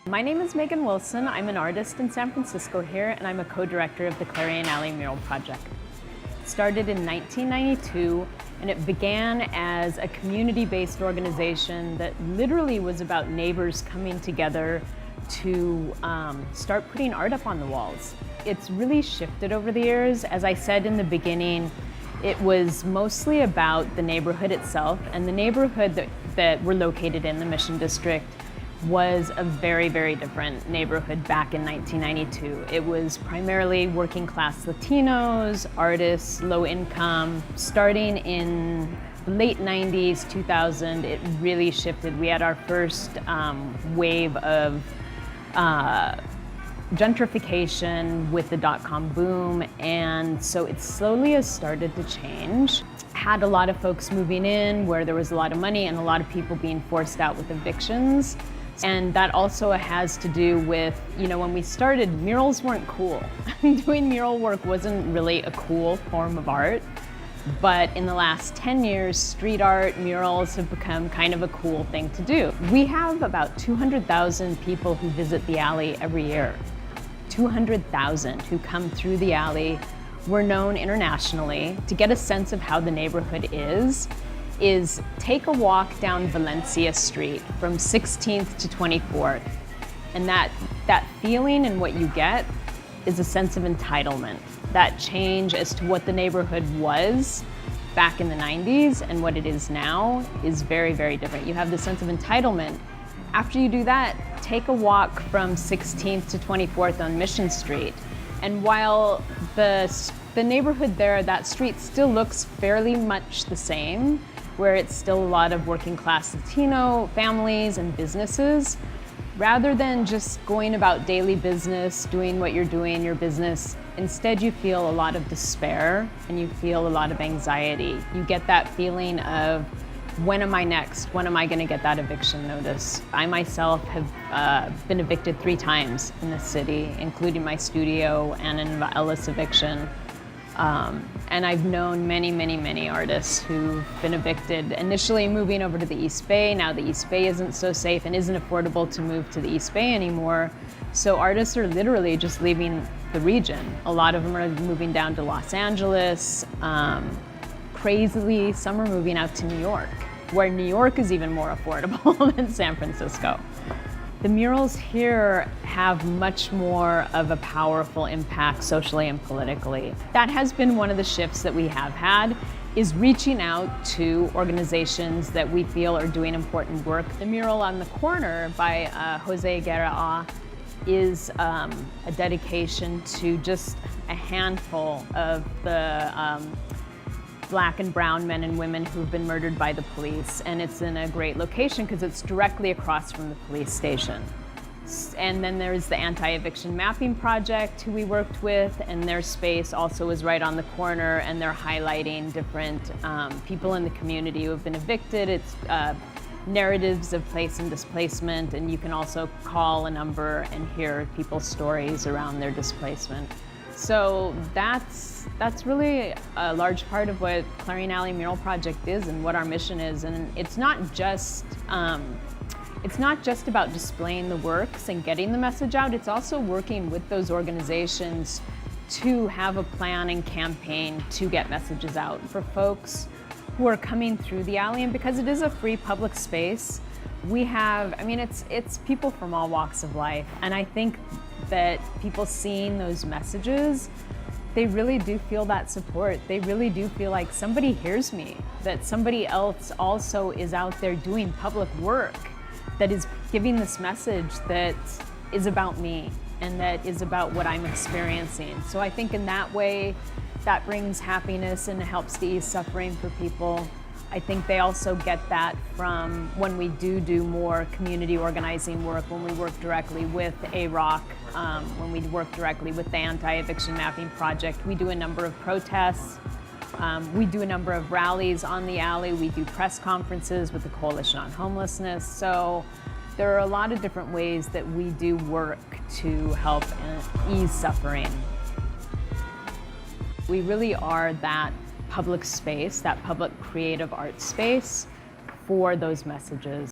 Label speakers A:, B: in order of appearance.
A: My name is Megan Wilson. I'm an artist in San Francisco here, and I'm a co-director of the Clarion Alley mural project. It started in 1992, and it began as a community-based organization that literally was about neighbors coming together to start putting art up on the walls. It's really shifted over the years. As I said in the beginning, it was mostly about the neighborhood itself, and the neighborhood that we're located in, the Mission District, was a very, very different neighborhood back in 1992. It was primarily working class Latinos, artists, low income. Starting in the late 90s, 2000, it really shifted. We had our first wave of gentrification with the dot-com boom, and so it slowly has started to change. Had a lot of folks moving in where there was a lot of money and a lot of people being forced out with evictions. And that also has to do with, when we started, murals weren't cool. Doing mural work wasn't really a cool form of art. But in the last 10 years, street art, murals have become kind of a cool thing to do. We have about 200,000 people who visit the alley every year. 200,000 who come through the alley. We're known internationally. To get a sense of how the neighborhood is take a walk down Valencia Street from 16th to 24th. And that feeling and what you get is a sense of entitlement. That change as to what the neighborhood was back in the 90s and what it is now is very, very different. You have the sense of entitlement. After you do that, take a walk from 16th to 24th on Mission Street. And while the neighborhood there, that street still looks fairly much the same, where it's still a lot of working class Latino families and businesses, rather than just going about daily business, doing what you're doing, your business, instead you feel a lot of despair and you feel a lot of anxiety. You get that feeling of, when am I next? When am I gonna get that eviction notice? I myself have been evicted 3 times in this city, including my studio and an Ellis eviction. And I've known many, many, many artists who've been evicted, initially moving over to the East Bay. Now the East Bay isn't so safe and isn't affordable to move to the East Bay anymore. So artists are literally just leaving the region. A lot of them are moving down to Los Angeles. Crazily, some are moving out to New York, where New York is even more affordable than San Francisco. The murals here have much more of a powerful impact socially and politically. That has been one of the shifts that we have had, is reaching out to organizations that we feel are doing important work. The mural on the corner by Jose Guerra is a dedication to just a handful of the Black and brown men and women who've been murdered by the police. And it's in a great location because it's directly across from the police station. And then there's the Anti-Eviction Mapping Project, who we worked with, and their space also is right on the corner, and they're highlighting different people in the community who have been evicted. It's narratives of place and displacement, and you can also call a number and hear people's stories around their displacement. So that's really a large part of what Clarion Alley Mural Project is and what our mission is. And it's not just about displaying the works and getting the message out. It's also working with those organizations to have a plan and campaign to get messages out for folks who are coming through the alley. And because it is a free public space, we have, it's people from all walks of life. And I think that people seeing those messages, they really do feel that support. They really do feel like somebody hears me, that somebody else also is out there doing public work that is giving this message that is about me and that is about what I'm experiencing. So I think in that way, that brings happiness and helps to ease suffering for people. I think they also get that from when we do more community organizing work, when we work directly with AROC, when we work directly with the Anti-Eviction Mapping Project. We do a number of protests. We do a number of rallies on the alley. We do press conferences with the Coalition on Homelessness. So there are a lot of different ways that we do work to help ease suffering. We really are that public space, that public creative art space for those messages.